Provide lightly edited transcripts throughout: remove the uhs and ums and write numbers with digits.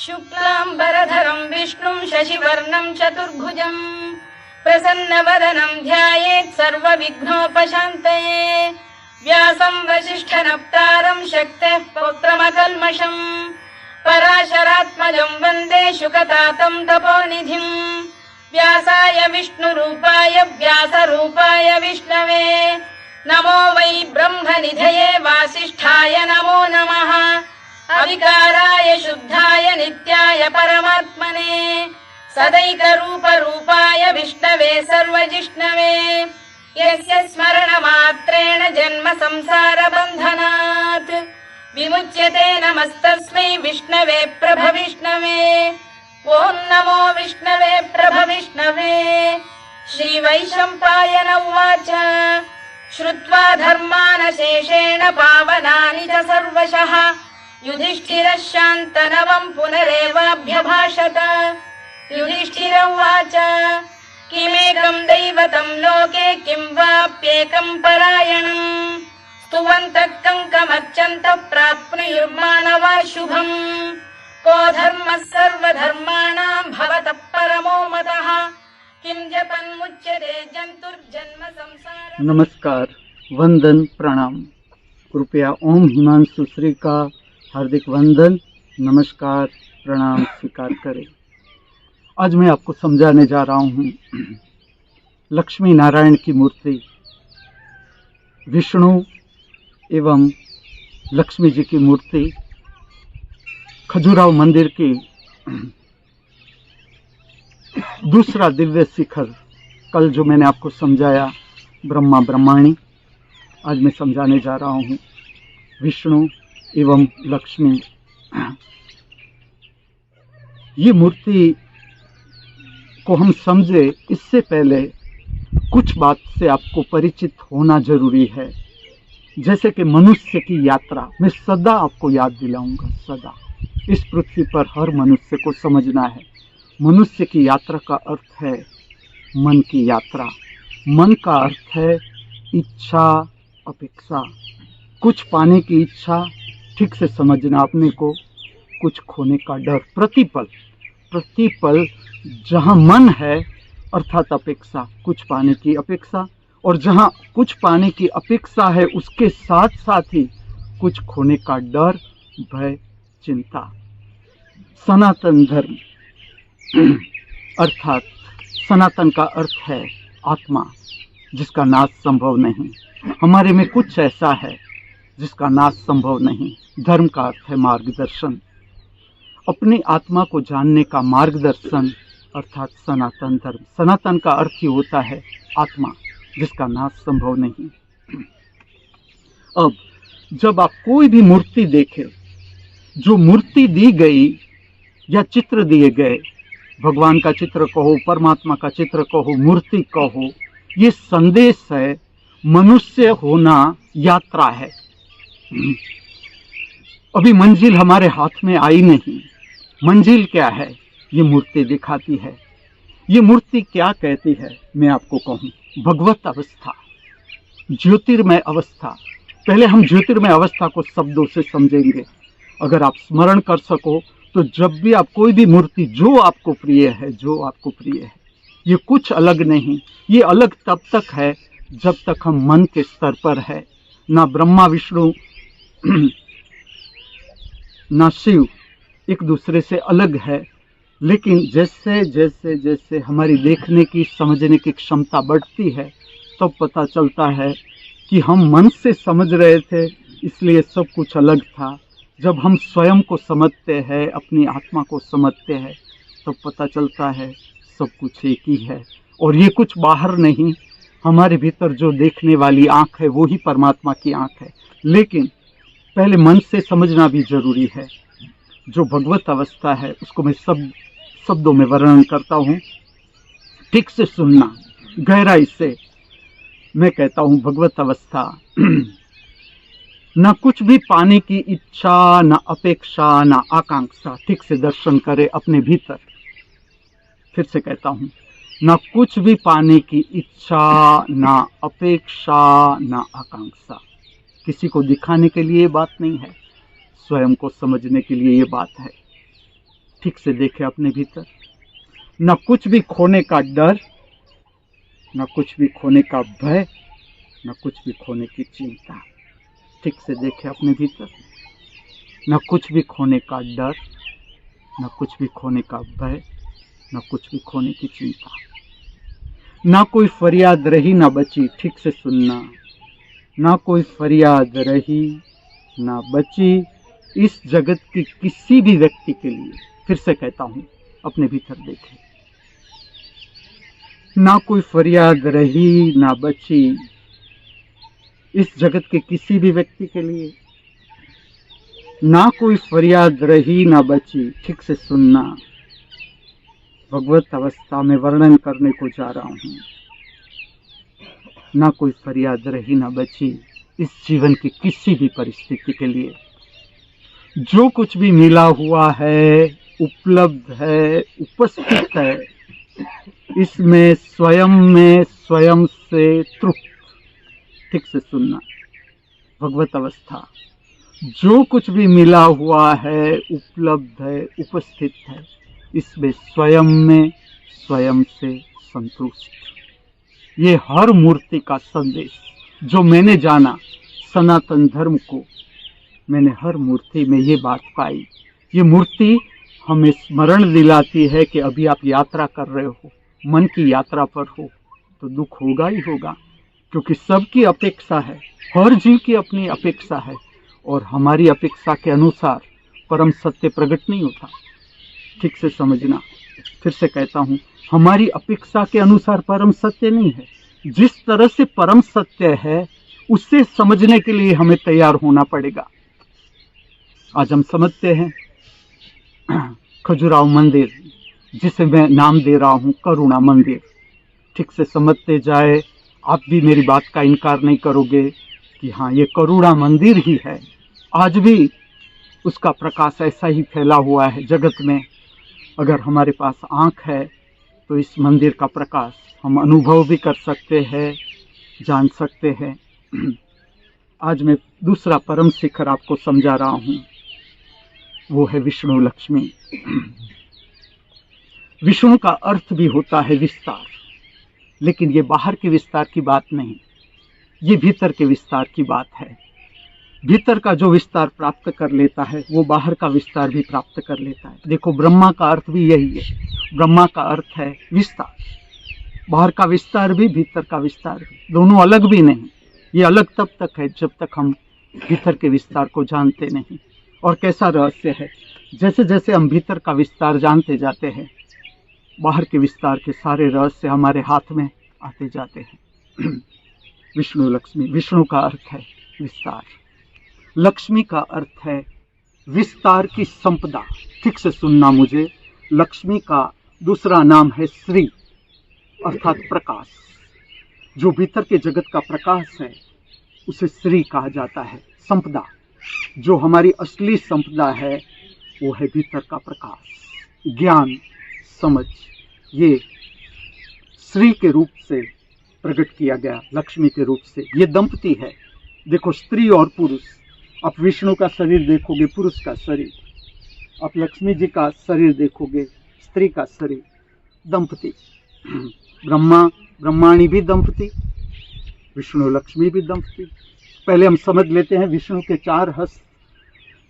शुक्लांबरधरं विष्णुं शशिवर्णं चतुर्भुजं प्रसन्नवदनं ध्यायेत् सर्वविघ्नोपशान्तये। व्यासं वसिष्ठनप्तारं शक्तेः पौत्रमकल्मषम् पराशरात्मजं वन्दे शुकतातं तपोनिधिं। व्यासाय विष्णुरूपाय व्यासरूपाय विष्णवे नमो वै ब्रह्मनिधये वासिष्ठाय नमो नमः। अविकाराय शुद्धाय नित्याय परमात्मने सदैकरूपरूपाय विष्णवे सर्वजिष्णवे। यस्य स्मरणमात्रेण जन्म संसारबन्धनात् विमुच्यते नमस्तस्मै विष्णवे प्रभविष्णवे। ॐ नमो विष्णवे प्रभविष्णवे। श्रीवैशम्पायन उवाच श्रुत्वा धर्मानशेषेण पावनानि च सर्वशः युधिष्ठिरः शान्तनवं पुनरेवाभ्यभाषत। युधिष्ठिर उवाच किमेकं दैवतं लोके किं वाप्येकं परायणम् स्तुवन्तः कङ्कमर्चन्तः प्राप्नुयुर्मानवा शुभम्। को धर्मः सर्वधर्माणां भवतः परमो मतः किं जपन्मुच्यते जन्तुर्जन्म संसार। नमस्कार, वंदन, प्रणाम। कृपया ओम हिमांशु श्री का हार्दिक वंदन, नमस्कार, प्रणाम स्वीकार करें। आज मैं आपको समझाने जा रहा हूँ लक्ष्मी नारायण की मूर्ति, विष्णु एवं लक्ष्मी जी की मूर्ति खजुराहो मंदिर की दूसरा दिव्य शिखर। कल जो मैंने आपको समझाया ब्रह्मा ब्रह्माणी, आज मैं समझाने जा रहा हूँ विष्णु एवं लक्ष्मी। ये मूर्ति को हम समझे इससे पहले कुछ बात से आपको परिचित होना जरूरी है। जैसे कि मनुष्य की यात्रा मैं सदा आपको याद दिलाऊंगा, सदा इस पृथ्वी पर हर मनुष्य को समझना है। मनुष्य की यात्रा का अर्थ है मन की यात्रा। मन का अर्थ है इच्छा, अपेक्षा। कुछ पाने की इच्छा, ठीक से समझना अपने को, कुछ खोने का डर। प्रतिपल प्रतिपल जहाँ मन है अर्थात अपेक्षा, कुछ पाने की अपेक्षा, और जहाँ कुछ पाने की अपेक्षा है उसके साथ साथ ही कुछ खोने का डर, भय, चिंता। सनातन धर्म अर्थात सनातन का अर्थ है आत्मा, जिसका नाश संभव नहीं। हमारे में कुछ ऐसा है जिसका नाश संभव नहीं। धर्म का अर्थ है मार्गदर्शन, अपनी आत्मा को जानने का मार्गदर्शन अर्थात सनातन धर्म। सनातन का अर्थ ही होता है आत्मा, जिसका नाश संभव नहीं। अब जब आप कोई भी मूर्ति देखें, जो मूर्ति दी गई या चित्र दिए गए, भगवान का चित्र कहो, परमात्मा का चित्र कहो, मूर्ति कहो, ये संदेश है मनुष्य होना यात्रा है। अभी मंजिल हमारे हाथ में आई नहीं। मंजिल क्या है? ये मूर्ति दिखाती है। ये मूर्ति क्या कहती है मैं आपको कहूँ, भगवत अवस्था, ज्योतिर्मय अवस्था। पहले हम ज्योतिर्मय अवस्था को शब्दों से समझेंगे। अगर आप स्मरण कर सको तो जब भी आप कोई भी मूर्ति जो आपको प्रिय है, जो आपको प्रिय है, ये कुछ अलग नहीं। ये अलग तब तक है जब तक हम मन के स्तर पर है। ना ब्रह्मा विष्णु ना शिव एक दूसरे से अलग है। लेकिन जैसे जैसे जैसे हमारी देखने की, समझने की क्षमता बढ़ती है, तब पता चलता है कि हम मन से समझ रहे थे इसलिए सब कुछ अलग था। जब हम स्वयं को समझते हैं, अपनी आत्मा को समझते हैं, तब पता चलता है सब कुछ एक ही है। और ये कुछ बाहर नहीं, हमारे भीतर जो देखने वाली आँख है वो ही परमात्मा की आँख है। लेकिन पहले मन से समझना भी जरूरी है। जो भगवत अवस्था है उसको मैं सब शब्दों में वर्णन करता हूँ, ठीक से सुनना, गहराई से। मैं कहता हूँ भगवत अवस्था न कुछ भी पाने की इच्छा, न अपेक्षा, न आकांक्षा। ठीक से दर्शन करे अपने भीतर। फिर से कहता हूँ, न कुछ भी पाने की इच्छा, न अपेक्षा, न आकांक्षा। किसी को दिखाने के लिए ये बात नहीं है, स्वयं को समझने के लिए ये बात है। ठीक से देखें अपने भीतर। न कुछ भी खोने का डर, न कुछ भी खोने का भय, न कुछ भी खोने की चिंता। ठीक से देखें अपने भीतर। न कुछ भी खोने का डर, न कुछ भी खोने का भय, न कुछ भी खोने की चिंता। ना कोई फरियाद रही ना बची, ठीक से सुनना। ना कोई फरियाद रही ना बची इस जगत की किसी भी व्यक्ति के लिए। फिर से कहता हूं, अपने भीतर देखें। ना कोई फरियाद रही ना बची इस जगत के किसी भी व्यक्ति के लिए। ना कोई फरियाद रही ना बची, ठीक से सुनना। भगवत अवस्था में वर्णन करने को जा रहा हूं। ना कोई फरियाद रही ना बची इस जीवन की किसी भी परिस्थिति के लिए। जो कुछ भी मिला हुआ है, उपलब्ध है, उपस्थित है, इसमें स्वयं से तृप्त। ठीक से सुनना। भगवत अवस्था, जो कुछ भी मिला हुआ है, उपलब्ध है, उपस्थित है, इसमें स्वयं से संतुष्ट। ये हर मूर्ति का संदेश जो मैंने जाना सनातन धर्म को, मैंने हर मूर्ति में ये बात पाई। ये मूर्ति हमें स्मरण दिलाती है कि अभी आप यात्रा कर रहे हो, मन की यात्रा पर हो, तो दुख होगा ही होगा, क्योंकि सबकी अपेक्षा है, हर जीव की अपनी अपेक्षा है, और हमारी अपेक्षा के अनुसार परम सत्य प्रकट नहीं होता। ठीक से समझना। फिर से कहता हूं, हमारी अपेक्षा के अनुसार परम सत्य नहीं है। जिस तरह से परम सत्य है उससे समझने के लिए हमें तैयार होना पड़ेगा। आज हम समझते हैं खजुराहो मंदिर, जिसे मैं नाम दे रहा हूं करुणा मंदिर। ठीक से समझते जाए, आप भी मेरी बात का इनकार नहीं करोगे कि हाँ, ये करुणा मंदिर ही है। आज भी उसका प्रकाश ऐसा ही फैला हुआ है जगत में। अगर हमारे पास आंख है तो इस मंदिर का प्रकाश हम अनुभव भी कर सकते हैं, जान सकते हैं। आज मैं दूसरा परम शिखर आपको समझा रहा हूं, वो है विष्णु लक्ष्मी। विष्णु का अर्थ भी होता है विस्तार, लेकिन ये बाहर के विस्तार की बात नहीं, ये भीतर के विस्तार की बात है। भीतर का जो विस्तार प्राप्त कर लेता है वो बाहर का विस्तार भी प्राप्त कर लेता है। देखो, ब्रह्मा का अर्थ भी यही है। ब्रह्मा का अर्थ है विस्तार। बाहर का विस्तार भी, भीतर का विस्तार भी, दोनों अलग भी नहीं। ये अलग तब तक है जब तक हम भीतर के विस्तार को जानते नहीं। और कैसा रहस्य है, जैसे जैसे हम भीतर का विस्तार जानते जाते हैं, बाहर के विस्तार के सारे रहस्य हमारे हाथ में आते जाते हैं। विष्णु लक्ष्मी, विष्णु का अर्थ है विस्तार, लक्ष्मी का अर्थ है विस्तार की संपदा। ठीक से सुनना मुझे। लक्ष्मी का दूसरा नाम है श्री, अर्थात प्रकाश। जो भीतर के जगत का प्रकाश है उसे श्री कहा जाता है। संपदा, जो हमारी असली संपदा है, वो है भीतर का प्रकाश, ज्ञान, समझ। ये श्री के रूप से प्रकट किया गया, लक्ष्मी के रूप से। ये दंपति है। देखो, स्त्री और पुरुष। आप विष्णु का शरीर देखोगे, पुरुष का शरीर। आप लक्ष्मी जी का शरीर देखोगे, स्त्री का शरीर। दंपति, ब्रह्माणी भी दंपति, विष्णु लक्ष्मी भी दंपति। पहले हम समझ लेते हैं विष्णु के 4 हस्त।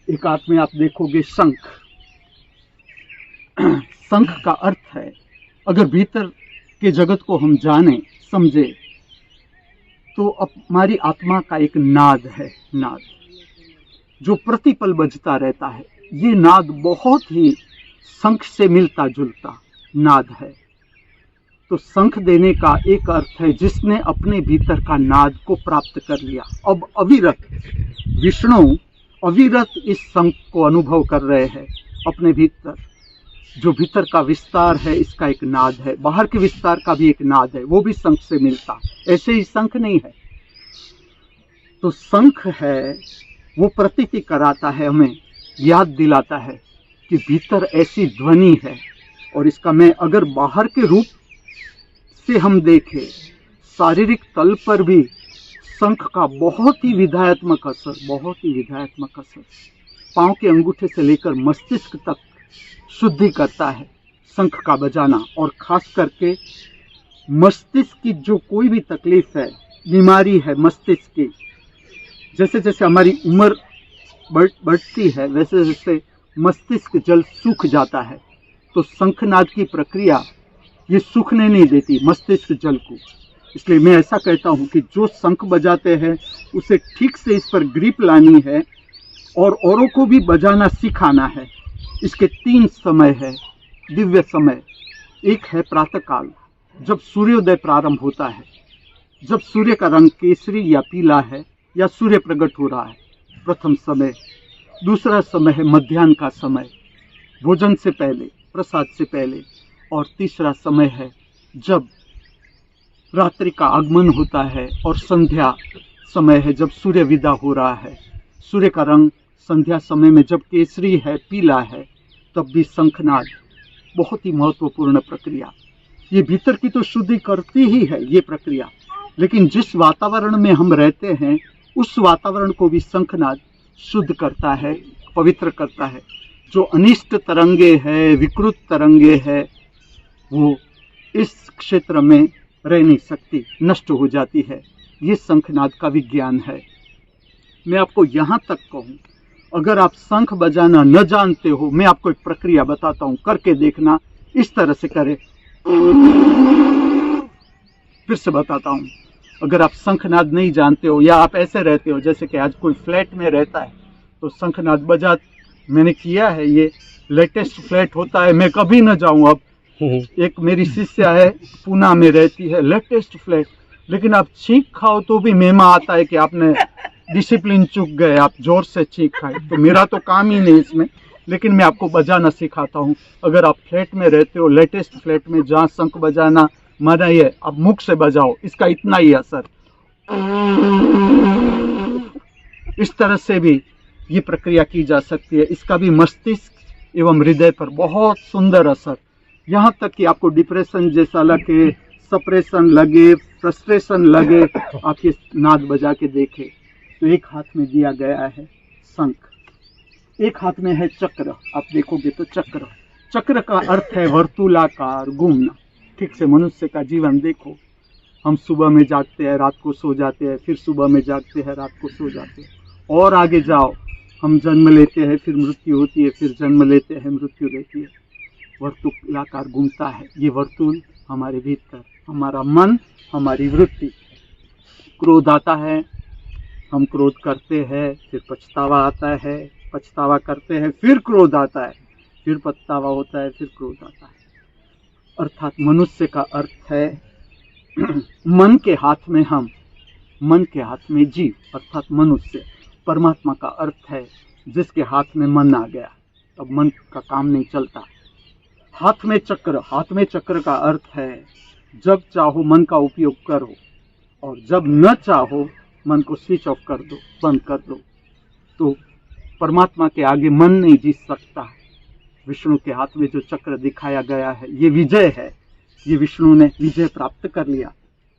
एक हाथ में आप देखोगे शंख। शंख का अर्थ है, अगर भीतर के जगत को हम जाने समझे तो हमारी आत्मा का एक नाद है, नाद जो प्रतिपल बजता रहता है। ये नाद बहुत ही शंख से मिलता जुलता नाद है। तो शंख देने का एक अर्थ है जिसने अपने भीतर का नाद को प्राप्त कर लिया। अब अविरत विष्णु अविरत इस शंख को अनुभव कर रहे हैं अपने भीतर। जो भीतर का विस्तार है, इसका एक नाद है। बाहर के विस्तार का भी एक नाद है, वो भी शंख से मिलता। ऐसे ही शंख नहीं है। तो शंख है, वो प्रतीति कराता है, हमें याद दिलाता है कि भीतर ऐसी ध्वनि है। और इसका मैं अगर बाहर के रूप से हम देखें, शारीरिक तल पर भी शंख का बहुत ही विधायत्मक असर, बहुत ही विधायत्मक असर। पांव के अंगूठे से लेकर मस्तिष्क तक शुद्धि करता है शंख का बजाना। और खास करके मस्तिष्क की जो कोई भी तकलीफ है, बीमारी है मस्तिष्क की, जैसे जैसे हमारी उम्र बढ़ती है वैसे वैसे मस्तिष्क जल सूख जाता है। तो शंखनाद की प्रक्रिया ये सूखने नहीं देती मस्तिष्क जल को। इसलिए मैं ऐसा कहता हूँ कि जो शंख बजाते हैं उसे ठीक से इस पर ग्रिप लानी है और औरों को भी बजाना सिखाना है। इसके 3 समय है, दिव्य समय। एक है प्रातःकाल, जब सूर्योदय प्रारंभ होता है, जब सूर्य का रंग केसरी या पीला है या सूर्य प्रकट हो रहा है, प्रथम समय। दूसरा समय है मध्याह्न का समय, भोजन से पहले, प्रसाद से पहले। और तीसरा समय है जब रात्रि का आगमन होता है और संध्या समय है, जब सूर्य विदा हो रहा है। सूर्य का रंग संध्या समय में जब केसरी है, पीला है, तब भी शंखनाद बहुत ही महत्वपूर्ण प्रक्रिया। ये भीतर की तो शुद्धि करती ही है ये प्रक्रिया, लेकिन जिस वातावरण में हम रहते हैं उस वातावरण को भी शंखनाद शुद्ध करता है, पवित्र करता है। जो अनिष्ट तरंगे है, विकृत तरंगे है, वो इस क्षेत्र में रह नहीं सकती, नष्ट हो जाती है। ये शंखनाद का विज्ञान है। मैं आपको यहाँ तक कहूँ, अगर आप शंख बजाना न जानते हो, मैं आपको एक प्रक्रिया बताता हूँ, करके देखना। इस तरह से करें। फिर से बताता हूँ, अगर आप शंखनाद नहीं जानते हो या आप ऐसे रहते हो जैसे कि आज कोई फ्लैट में रहता है तो शंखनाद बजा, मैंने किया है, ये लेटेस्ट फ्लैट होता है, मैं कभी न जाऊँ। अब एक मेरी शिष्या है, पूना में रहती है, लेटेस्ट फ्लैट, लेकिन आप छींक खाओ तो भी मेमा आता है कि आपने डिसिप्लिन चूक गए, आप जोर से छींक खाए। तो मेरा तो काम ही नहीं इसमें, लेकिन मैं आपको बजाना सिखाता हूँ। अगर आप फ्लैट में रहते हो, लेटेस्ट फ्लैट में, जहाँ शंख बजाना मना ही है, आप मुख से बजाओ, इसका इतना ही असर। इस तरह से भी ये प्रक्रिया की जा सकती है। इसका भी मस्तिष्क एवं हृदय पर बहुत सुंदर असर। यहाँ तक कि आपको डिप्रेशन जैसा लगे, सप्रेशन लगे, फ्रस्ट्रेशन लगे, आप ये नाद बजा के देखें। तो एक हाथ में दिया गया है शंख, एक हाथ में है चक्र। आप देखोगे तो चक्र, चक्र का अर्थ है वर्तुलाकार घूमना। ठीक से मनुष्य का जीवन देखो, हम सुबह में जागते हैं, रात को सो जाते हैं, फिर सुबह में जागते हैं, रात को सो जाते हैं। और आगे जाओ, हम जन्म लेते हैं, फिर मृत्यु होती है, फिर जन्म लेते हैं, मृत्यु रहती है। वर्तुलाकार घूमता है ये वर्तुल हमारे भीतर, हमारा मन, हमारी वृत्ति। क्रोध आता है, हम क्रोध करते हैं, फिर पछतावा आता है, पछतावा करते हैं, फिर क्रोध आता है, फिर पछतावा होता है, फिर क्रोध आता है। अर्थात मनुष्य का अर्थ है मन के हाथ में हम, मन के हाथ में जीव, अर्थात मनुष्य। परमात्मा का अर्थ है जिसके हाथ में मन आ गया, अब मन का काम नहीं चलता। हाथ में चक्र, हाथ में चक्र का अर्थ है जब चाहो मन का उपयोग करो और जब न चाहो मन को स्विच ऑफ कर दो, बंद कर दो। तो परमात्मा के आगे मन नहीं जीत सकता। विष्णु के हाथ में जो चक्र दिखाया गया है ये विजय है। ये विष्णु ने विजय प्राप्त कर लिया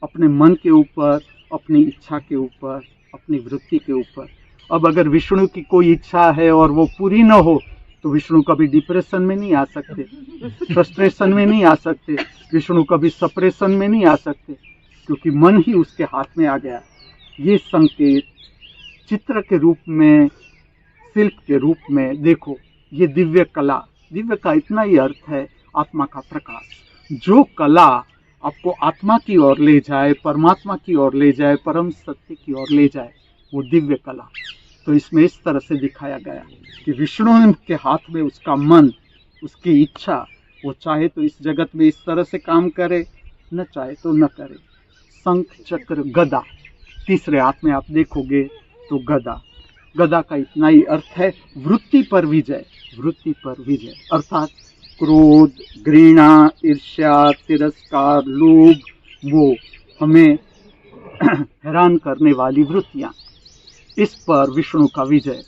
अपने मन के ऊपर, अपनी इच्छा के ऊपर, अपनी वृत्ति के ऊपर। अब अगर विष्णु की कोई इच्छा है और वो पूरी न हो तो विष्णु कभी डिप्रेशन में नहीं आ सकते, फ्रस्ट्रेशन में नहीं आ सकते, विष्णु कभी सप्रेशन में नहीं आ सकते, क्योंकि मन ही उसके हाथ में आ गया। ये संकेत चित्र के रूप में, शिल्प के रूप में देखो। ये दिव्य कला, दिव्य का इतना ही अर्थ है आत्मा का प्रकाश। जो कला आपको आत्मा की ओर ले जाए, परमात्मा की ओर ले जाए, परम सत्य की ओर ले जाए, वो दिव्य कला। तो इसमें इस तरह से दिखाया गया कि विष्णु के हाथ में उसका मन, उसकी इच्छा, वो चाहे तो इस जगत में इस तरह से काम करे, न चाहे तो न करे। शंख, चक्र, गदा, तीसरे हाथ में आप देखोगे तो गदा। गदा का इतना ही अर्थ है वृत्ति पर विजय, वृत्ति पर विजय। अर्थात क्रोध, घृणा, ईर्ष्या, तिरस्कार, लोभ, वो हमें हैरान करने वाली वृत्तियां, इस पर विष्णु का विजय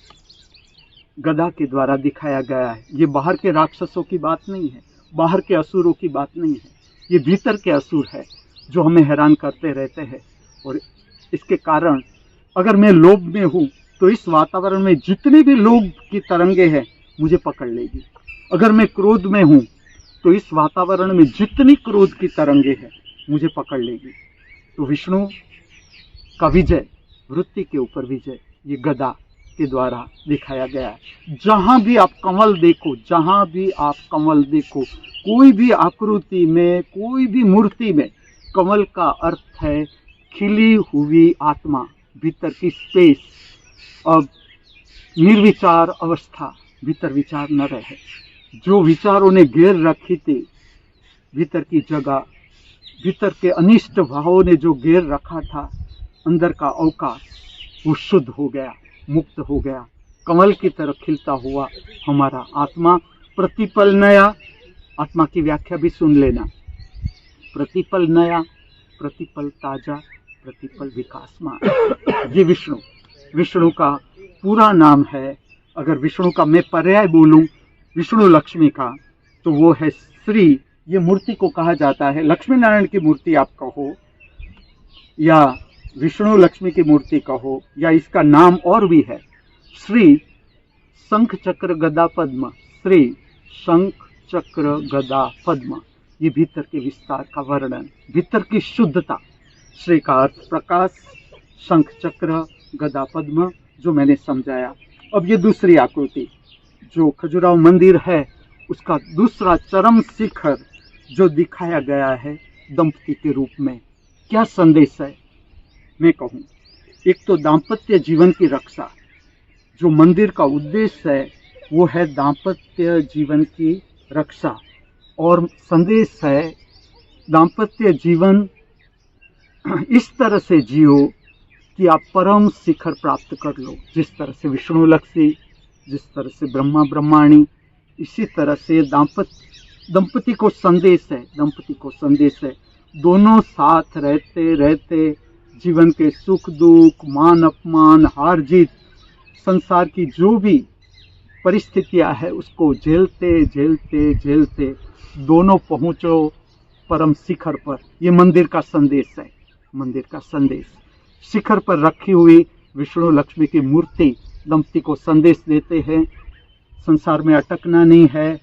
गदा के द्वारा दिखाया गया है। ये बाहर के राक्षसों की बात नहीं है, बाहर के असुरों की बात नहीं है, ये भीतर के असुर है जो हमें हैरान करते रहते हैं। और इसके कारण अगर मैं लोभ में हूँ तो इस वातावरण में जितने भी लोभ की तरंगे हैं मुझे पकड़ लेगी। अगर मैं क्रोध में हूं तो इस वातावरण में जितनी क्रोध की तरंगे हैं मुझे पकड़ लेगी। तो विष्णु का विजय, वृत्ति के ऊपर विजय, ये गदा के द्वारा दिखाया गया है। जहां भी आप कमल देखो, जहां भी आप कमल देखो, कोई भी आकृति में, कोई भी मूर्ति में, कमल का अर्थ है खिली हुई आत्मा, भीतर की स्पेस। अब निर्विचार अवस्था, भीतर विचार न रहे। जो विचारों ने घेर रखी थी भीतर की जगह, भीतर के अनिष्ट भावों ने जो घेर रखा था, अंदर का अवकाश, वो शुद्ध हो गया, मुक्त हो गया। कमल की तरह खिलता हुआ हमारा आत्मा, प्रतिपल नया। आत्मा की व्याख्या भी सुन लेना। प्रतिपल नया, प्रतिपल ताजा, प्रतिपल विकासमान। ये विष्णु का पूरा नाम है। अगर विष्णु का मैं पर्याय बोलूं विष्णु लक्ष्मी का, तो वो है श्री। ये मूर्ति को कहा जाता है, लक्ष्मी नारायण की मूर्ति आप कहो या विष्णु लक्ष्मी की मूर्ति कहो, या इसका नाम और भी है श्री शंख चक्र गदा पद्म। श्री शंख चक्र गदा पद्म, ये भीतर के विस्तार का वर्णन, भीतर की शुद्धता। श्री का अर्थ प्रकाश, शंख चक्र गदा पद्म, जो मैंने समझाया। अब ये दूसरी आकृति जो खजुराहो मंदिर है, उसका दूसरा चरम शिखर जो दिखाया गया है दंपति के रूप में, क्या संदेश है मैं कहूँ। एक तो दाम्पत्य जीवन की रक्षा, जो मंदिर का उद्देश्य है वो है दाम्पत्य जीवन की रक्षा, और संदेश है दाम्पत्य जीवन इस तरह से जियो कि आप परम शिखर प्राप्त कर लो। जिस तरह से विष्णु लक्ष्मी, जिस तरह से ब्रह्मा ब्रह्माणी, इसी तरह से दंपति को संदेश है, दंपति को संदेश है दोनों साथ रहते रहते जीवन के सुख दुख, मान अपमान, हार जीत, संसार की जो भी परिस्थितियां है उसको झेलते झेलते झेलते दोनों पहुंचो परम शिखर पर। ये मंदिर का संदेश है, मंदिर का संदेश। शिखर पर रखी हुई विष्णु लक्ष्मी की मूर्ति दंपति को संदेश देते हैं, संसार में अटकना नहीं है,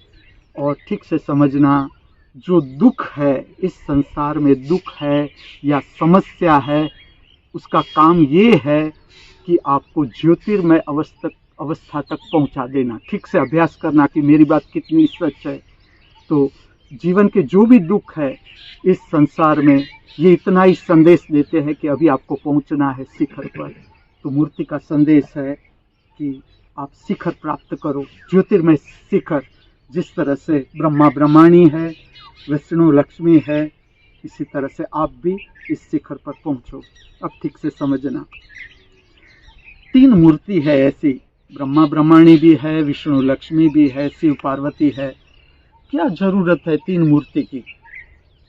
और ठीक से समझना जो दुख है, इस संसार में दुख है या समस्या है, उसका काम ये है कि आपको ज्योतिर्मय अवस्था तक पहुंचा देना। ठीक से अभ्यास करना कि मेरी बात कितनी सच है। तो जीवन के जो भी दुख है इस संसार में, ये इतना ही संदेश देते हैं कि अभी आपको पहुंचना है शिखर पर। तो मूर्ति का संदेश है कि आप शिखर प्राप्त करो, ज्योतिर्मय शिखर। जिस तरह से ब्रह्मा ब्रह्माणी है, विष्णु लक्ष्मी है, इसी तरह से आप भी इस शिखर पर पहुंचो। अब ठीक से समझना, 3 मूर्ति है ऐसी, ब्रह्मा ब्रह्माणी भी है, विष्णु लक्ष्मी भी है, शिव पार्वती है। क्या जरूरत है 3 मूर्ति की?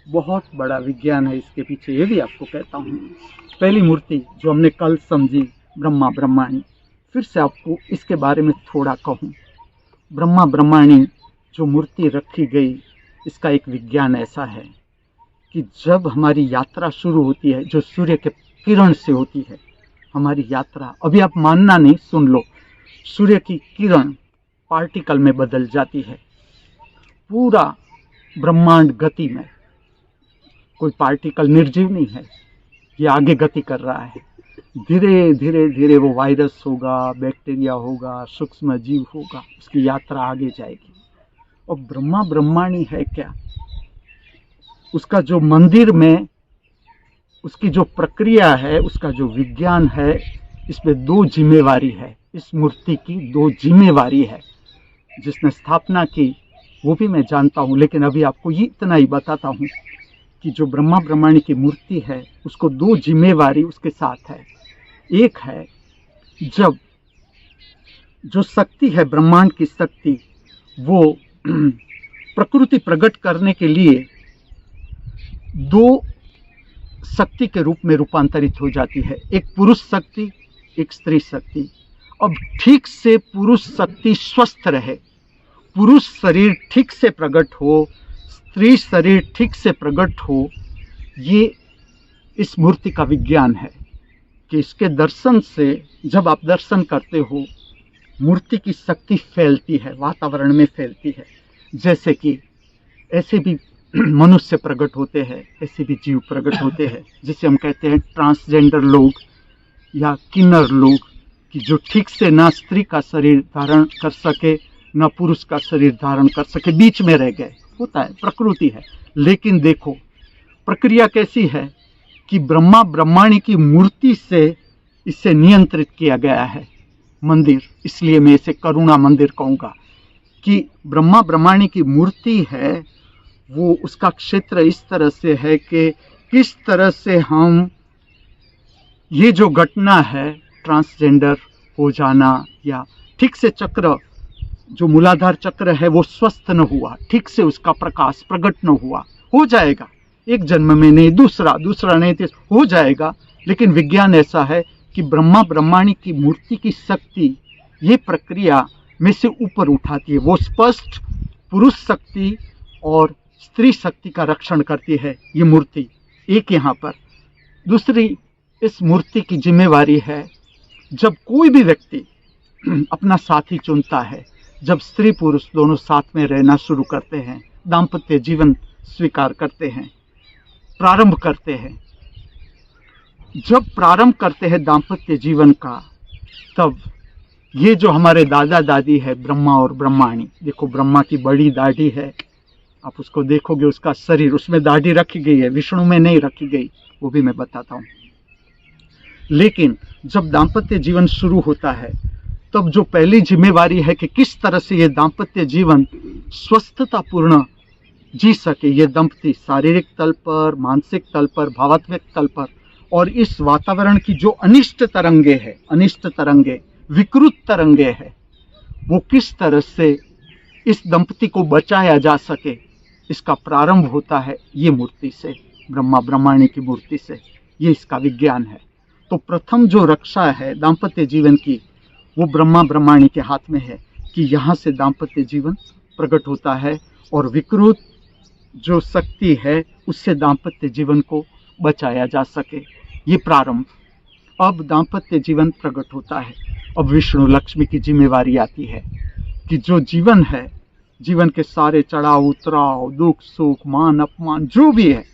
बहुत बड़ा विज्ञान है इसके पीछे, ये भी आपको कहता हूँ। पहली मूर्ति जो हमने कल समझी, ब्रह्मा ब्रह्माणी, फिर से आपको इसके बारे में थोड़ा कहूँ। ब्रह्मा ब्रह्माणी जो मूर्ति रखी गई, इसका एक विज्ञान ऐसा है कि जब हमारी यात्रा शुरू होती है, जो सूर्य के किरण से होती है हमारी यात्रा, अभी आप मानना नहीं, सुन लो, सूर्य की किरण पार्टिकल में बदल जाती है। पूरा ब्रह्मांड गति में, कोई पार्टिकल निर्जीव नहीं है, ये आगे गति कर रहा है। धीरे धीरे धीरे वो वायरस होगा, बैक्टीरिया होगा, सूक्ष्म जीव होगा, उसकी यात्रा आगे जाएगी। और ब्रह्मा ब्रह्माणी है क्या? उसका जो मंदिर में उसकी जो प्रक्रिया है, उसका जो विज्ञान है, इसमें 2 जिम्मेवारी है। इस मूर्ति की 2 जिम्मेवारी है। जिसने स्थापना की वो भी मैं जानता हूँ, लेकिन अभी आपको ये इतना ही बताता हूँ कि जो ब्रह्मा ब्रह्माणी की मूर्ति है उसको 2 जिम्मेवारी उसके साथ है। एक है, जब जो शक्ति है, ब्रह्मांड की शक्ति, वो प्रकृति प्रकट करने के लिए 2 शक्ति के रूप में रूपांतरित हो जाती है, एक पुरुष शक्ति, एक स्त्री शक्ति। अब ठीक से पुरुष शक्ति स्वस्थ रहे, पुरुष शरीर ठीक से प्रकट हो, स्त्री शरीर ठीक से प्रकट हो, ये इस मूर्ति का विज्ञान है कि इसके दर्शन से, जब आप दर्शन करते हो, मूर्ति की शक्ति फैलती है, वातावरण में फैलती है। जैसे कि ऐसे भी मनुष्य प्रकट होते हैं, ऐसे भी जीव प्रकट होते हैं जिसे हम कहते हैं ट्रांसजेंडर लोग या किन्नर लोग, कि जो ठीक से ना स्त्री का शरीर धारण कर सके ना पुरुष का शरीर धारण कर सके, बीच में रह गए। होता है, प्रकृति है। लेकिन देखो प्रक्रिया कैसी है कि ब्रह्मा ब्रह्माणी की मूर्ति से इसे नियंत्रित किया गया है मंदिर। इसलिए मैं इसे करुणा मंदिर कहूँगा कि ब्रह्मा ब्रह्माणी की मूर्ति है, वो उसका क्षेत्र इस तरह से है कि किस तरह से हम ये जो घटना है ट्रांसजेंडर हो जाना या ठीक से चक्र जो मूलाधार चक्र है वो स्वस्थ न हुआ, ठीक से उसका प्रकाश प्रकट न हुआ, हो जाएगा एक जन्म में नहीं, दूसरा नहीं, हो जाएगा। लेकिन विज्ञान ऐसा है कि ब्रह्मा ब्रह्माणी की मूर्ति की शक्ति ये प्रक्रिया में से ऊपर उठाती है। वो स्पष्ट पुरुष शक्ति और स्त्री शक्ति का रक्षण करती है ये मूर्ति। एक यहाँ पर दूसरी, इस मूर्ति की जिम्मेवारी है जब कोई भी व्यक्ति अपना साथी चुनता है, जब स्त्री पुरुष दोनों साथ में रहना शुरू करते हैं, दाम्पत्य जीवन स्वीकार करते हैं, प्रारंभ करते हैं, जब प्रारंभ करते हैं दाम्पत्य जीवन का, तब ये जो हमारे दादा दादी है ब्रह्मा और ब्रह्माणी, देखो ब्रह्मा की बड़ी दाढ़ी है, आप उसको देखोगे उसका शरीर, उसमें दाढ़ी रखी गई है, विष्णु में नहीं रखी गई, वो भी मैं बताता हूँ। लेकिन जब दाम्पत्य जीवन शुरू होता है तब जो पहली जिम्मेवारी है कि किस तरह से ये दाम्पत्य जीवन स्वस्थतापूर्ण जी सके, ये दंपति शारीरिक तल पर, मानसिक तल पर, भावात्मक तल पर, और इस वातावरण की जो अनिष्ट तरंगे है, अनिष्ट तरंगे, विकृत तरंगे है, वो किस तरह से इस दंपति को बचाया जा सके, इसका प्रारंभ होता है ये मूर्ति से, ब्रह्मा ब्रह्माणी की मूर्ति से। ये इसका विज्ञान है। तो प्रथम जो रक्षा है दाम्पत्य जीवन की वो ब्रह्मा ब्रह्माणी के हाथ में है कि यहाँ से दाम्पत्य जीवन प्रकट होता है और विकृत जो शक्ति है उससे दाम्पत्य जीवन को बचाया जा सके। ये प्रारंभ। अब दाम्पत्य जीवन प्रकट होता है। अब विष्णु लक्ष्मी की जिम्मेवारी आती है कि जो जीवन है, जीवन के सारे चढ़ाव उतराव, दुख सुख, मान अपमान, जो भी है,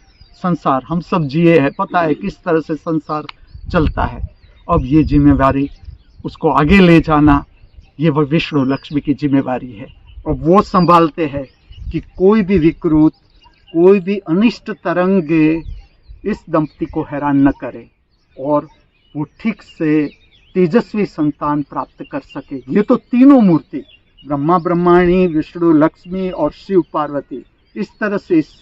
संसार हम सब जिए हैं, पता है किस तरह से संसार चलता है। अब ये जिम्मेवारी उसको आगे ले जाना, ये वह विष्णु लक्ष्मी की जिम्मेवारी है। अब वो संभालते हैं कि कोई भी विकृत, कोई भी अनिष्ट तरंगे इस दंपति को हैरान न करे और वो ठीक से तेजस्वी संतान प्राप्त कर सके। ये तो तीनों मूर्ति, ब्रह्मा ब्रह्माणी, विष्णु लक्ष्मी और शिव पार्वती, इस तरह से इस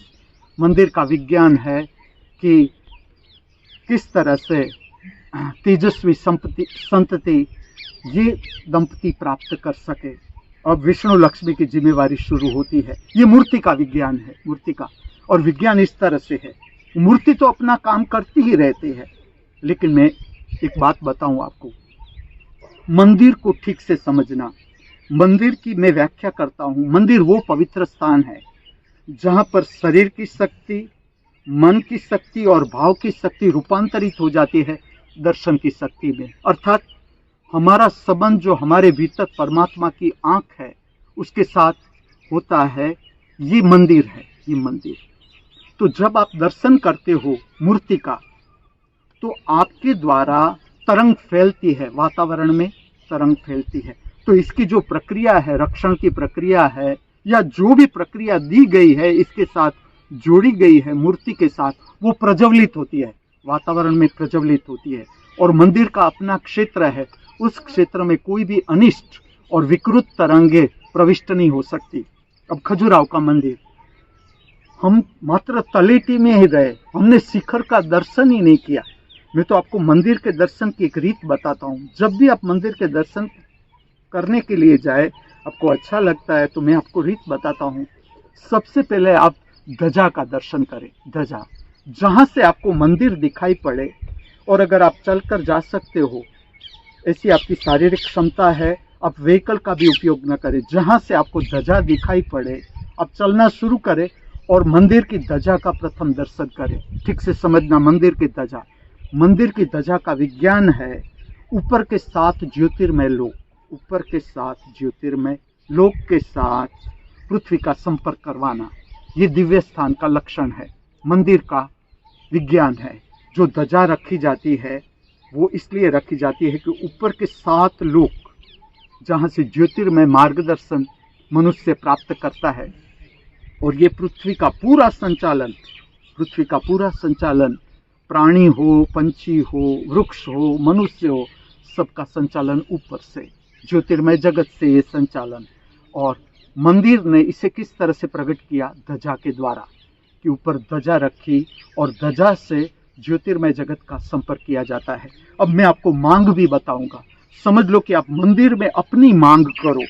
मंदिर का विज्ञान है कि किस तरह से तेजस्वी संतति ये दंपति प्राप्त कर सके। अब विष्णु लक्ष्मी की जिम्मेवारी शुरू होती है। ये मूर्ति का विज्ञान है, मूर्ति का। और विज्ञान इस तरह से है, मूर्ति तो अपना काम करती ही रहती है, लेकिन मैं एक बात बताऊं आपको, मंदिर को ठीक से समझना। मंदिर की मैं व्याख्या करता हूं, मंदिर वो पवित्र स्थान है जहां पर शरीर की शक्ति, मन की शक्ति और भाव की शक्ति रूपांतरित हो जाती है दर्शन की शक्ति में। अर्थात हमारा संबंध जो हमारे भीतर परमात्मा की आंख है उसके साथ होता है, ये मंदिर है, ये मंदिर। तो जब आप दर्शन करते हो मूर्ति का तो आपके द्वारा तरंग फैलती है, वातावरण में तरंग फैलती है। तो इसकी जो प्रक्रिया है, रक्षण की प्रक्रिया है या जो भी प्रक्रिया दी गई है, इसके साथ जोड़ी गई है मूर्ति के साथ, वो प्रज्वलित होती है, वातावरण में प्रज्वलित होती है। और मंदिर का अपना क्षेत्र है, उस क्षेत्र में कोई भी अनिष्ट और विकृत तरंगे प्रविष्ट नहीं हो सकती। अब खजुराहो का मंदिर, हम मात्र तलेटी में ही रहे, हमने शिखर का दर्शन ही नहीं किया। मैं तो आपको मंदिर के दर्शन की एक रीत बताता हूँ। जब भी आप मंदिर के दर्शन करने के लिए जाए, आपको अच्छा लगता है तो मैं आपको रीत बताता हूँ। सबसे पहले आप ध्वजा का दर्शन करें, ध्वजा, जहाँ से आपको मंदिर दिखाई पड़े। और अगर आप चलकर जा सकते हो, ऐसी आपकी शारीरिक क्षमता है, आप व्हीकल का भी उपयोग न करें, जहाँ से आपको ध्वजा दिखाई पड़े आप चलना शुरू करें और मंदिर की ध्वजा का प्रथम दर्शन करें। ठीक से समझना, मंदिर की ध्वजा, मंदिर की ध्वजा का विज्ञान है ऊपर के 7 ज्योतिर्मय लोक, ऊपर के 7 ज्योतिर्मय लोक के साथ पृथ्वी का संपर्क करवाना, ये दिव्य स्थान का लक्षण है, मंदिर का विज्ञान है। जो ध्वजा रखी जाती है वो इसलिए रखी जाती है कि ऊपर के 7 लोक जहाँ से ज्योतिर्मय मार्गदर्शन मनुष्य प्राप्त करता है, और ये पृथ्वी का पूरा संचालन प्राणी हो, पंछी हो, वृक्ष हो, मनुष्य हो, सबका संचालन ऊपर से, ज्योतिर्मय जगत से ये संचालन। और मंदिर ने इसे किस तरह से प्रकट किया? ध्वजा के द्वारा, कि ऊपर ध्वजा रखी और ध्वजा से ज्योतिर्मय जगत का संपर्क किया जाता है। अब मैं आपको मांग भी बताऊंगा। समझ लो कि आप मंदिर में अपनी मांग करो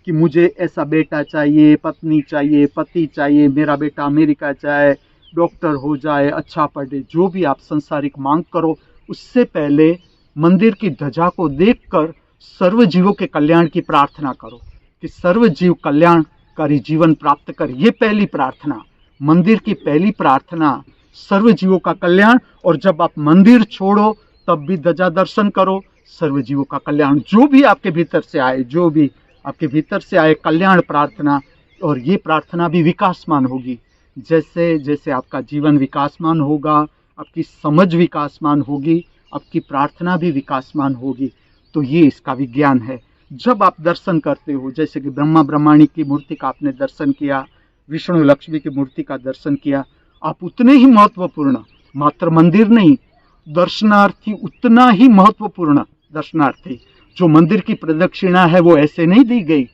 कि मुझे ऐसा बेटा चाहिए, पत्नी चाहिए, पति चाहिए, मेरा बेटा अमेरिका जाए, डॉक्टर हो जाए, अच्छा पढ़े, जो भी आप संसारिक मांग करो, उससे पहले मंदिर की ध्वजा को देखकर सर्व जीवों के कल्याण की प्रार्थना करो कि सर्व जीव कल्याणकारी जीवन प्राप्त कर। ये पहली प्रार्थना, मंदिर की पहली प्रार्थना, सर्व जीवों का कल्याण। और जब आप मंदिर छोड़ो तब भी ध्वजा दर्शन करो, सर्व जीवों का कल्याण, जो भी आपके भीतर से आए कल्याण प्रार्थना। और ये प्रार्थना भी विकासमान होगी। जैसे जैसे आपका जीवन विकासमान होगा, आपकी समझ विकासमान होगी, आपकी प्रार्थना भी विकासमान होगी। तो ये इसका विज्ञान है। जब आप दर्शन करते हो, जैसे कि ब्रह्मा ब्रह्माणी की मूर्ति का आपने दर्शन किया, विष्णु लक्ष्मी की मूर्ति का दर्शन किया, आप उतने ही महत्वपूर्ण, मात्र मंदिर नहीं, दर्शनार्थी उतना ही महत्वपूर्ण दर्शनार्थी। जो मंदिर की प्रदक्षिणा है वो ऐसे नहीं दी गई,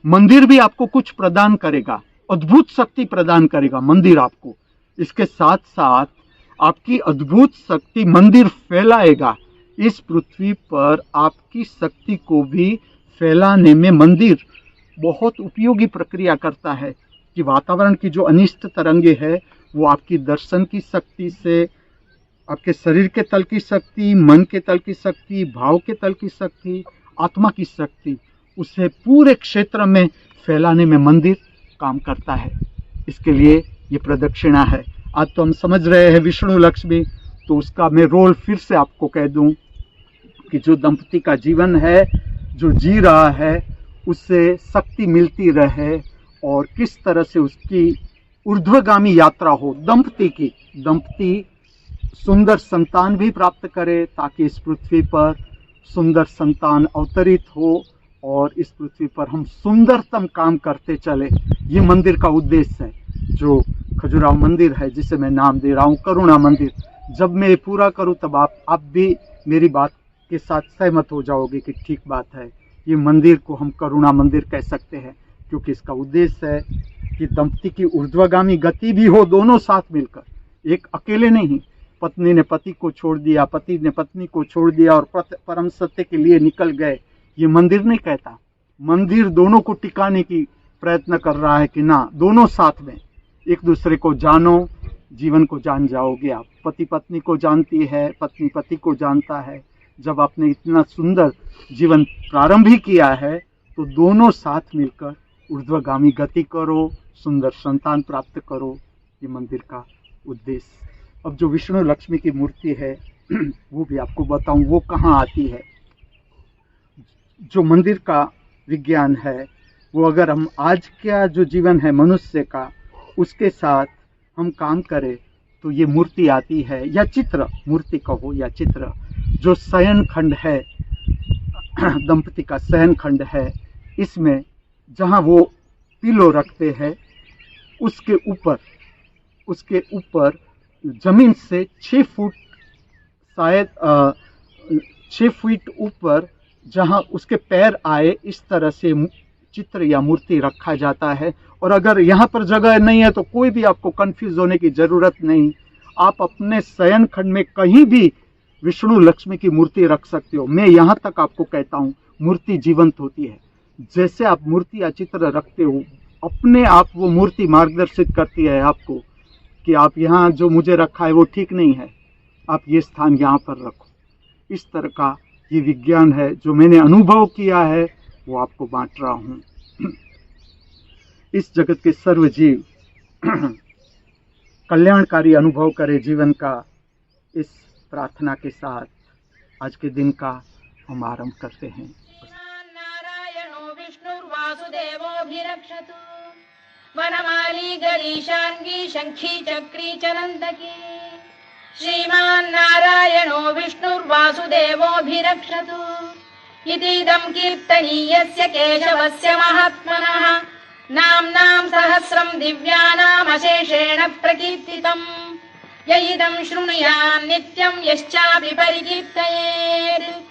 मंदिर भी आपको कुछ प्रदान करेगा, अद्भुत शक्ति प्रदान करेगा मंदिर आपको। इसके साथ साथ आपकी अद्भुत शक्ति मंदिर फैलाएगा। इस पृथ्वी पर आपकी शक्ति को भी फैलाने में मंदिर बहुत उपयोगी प्रक्रिया करता है कि वातावरण की जो अनिष्ट तरंगे है वो आपकी दर्शन की शक्ति से, आपके शरीर के तल की शक्ति, मन के तल की शक्ति, भाव के तल की शक्ति, आत्मा की शक्ति, उसे पूरे क्षेत्र में फैलाने में मंदिर काम करता है। इसके लिए ये प्रदक्षिणा है। आज तो हम समझ रहे हैं विष्णु लक्ष्मी, तो उसका मैं रोल फिर से आपको कह दूं कि जो दंपति का जीवन है, जो जी रहा है, उससे शक्ति मिलती रहे और किस तरह से उसकी ऊर्ध्वगामी यात्रा हो दंपति सुंदर संतान भी प्राप्त करे, ताकि इस पृथ्वी पर सुंदर संतान अवतरित हो और इस पृथ्वी पर हम सुंदरतम काम करते चले। ये मंदिर का उद्देश्य है। जो खजुराहो मंदिर है, जिसे मैं नाम दे रहा हूँ करुणा मंदिर, जब मैं ये पूरा करूँ तब आप भी मेरी बात के साथ सहमत हो जाओगे कि ठीक बात है, ये मंदिर को हम करुणा मंदिर कह सकते हैं, क्योंकि इसका उद्देश्य है कि दंपति की ऊर्ध्वगामी गति भी हो, दोनों साथ मिलकर, एक अकेले नहीं। पत्नी ने पति को छोड़ दिया, पति ने पत्नी को छोड़ दिया और परम सत्य के लिए निकल गए, ये मंदिर नहीं कहता। मंदिर दोनों को टिकाने की प्रयत्न कर रहा है कि ना, दोनों साथ में एक दूसरे को जानो, जीवन को जान जाओगे आप। पति पत्नी को जानती है, पत्नी पति को जानता है। जब आपने इतना सुंदर जीवन प्रारंभ ही किया है तो दोनों साथ मिलकर ऊर्ध्वगामी गति करो, सुंदर संतान प्राप्त करो, ये मंदिर का उद्देश्य। अब जो विष्णु लक्ष्मी की मूर्ति है वो भी आपको बताऊं वो कहाँ आती है। जो मंदिर का विज्ञान है वो अगर हम आज का जो जीवन है मनुष्य का, उसके साथ हम काम करें तो ये मूर्ति आती है, या चित्र, मूर्ति कहो या चित्र, जो शयन खंड है दंपति का शयन खंड है, इसमें जहाँ वो पिलो रखते हैं उसके ऊपर जमीन से 6 फुट, शायद 6 फीट ऊपर जहाँ उसके पैर आए, इस तरह से चित्र या मूर्ति रखा जाता है। और अगर यहाँ पर जगह नहीं है तो कोई भी आपको कंफ्यूज होने की जरूरत नहीं, आप अपने शयन खंड में कहीं भी विष्णु लक्ष्मी की मूर्ति रख सकते हो। मैं यहाँ तक आपको कहता हूँ, मूर्ति जीवंत होती है। जैसे आप मूर्ति या चित्र रखते हो, अपने आप वो मूर्ति मार्गदर्शित करती है आपको कि आप यहाँ जो मुझे रखा है वो ठीक नहीं है, आप ये स्थान यहाँ पर रखो। इस तरह का ये विज्ञान है जो मैंने अनुभव किया है, वो आपको बांट रहा हूँ। इस जगत के सर्व जीव कल्याणकारी अनुभव करे जीवन का, इस प्रार्थना के साथ आज के दिन का हम आरंभ करते हैं। नारायणो विष्णुर्वासुदेवोऽभिरक्षतु। वनमाली गरीशाङ्गी शङ्खी चक्री च नन्दकी श्रीमान् नारायणो विष्णुर्वासुदेवोऽभिरक्षतु इतीदं कीर्तनीयस्य केशवस्य महात्मनः नाम्नां सहस्रं दिव्यानामशेषेण प्रकीर्तितम् य इदं शृणुयान् नित्यं यश्चापि परिकीर्तयेत्।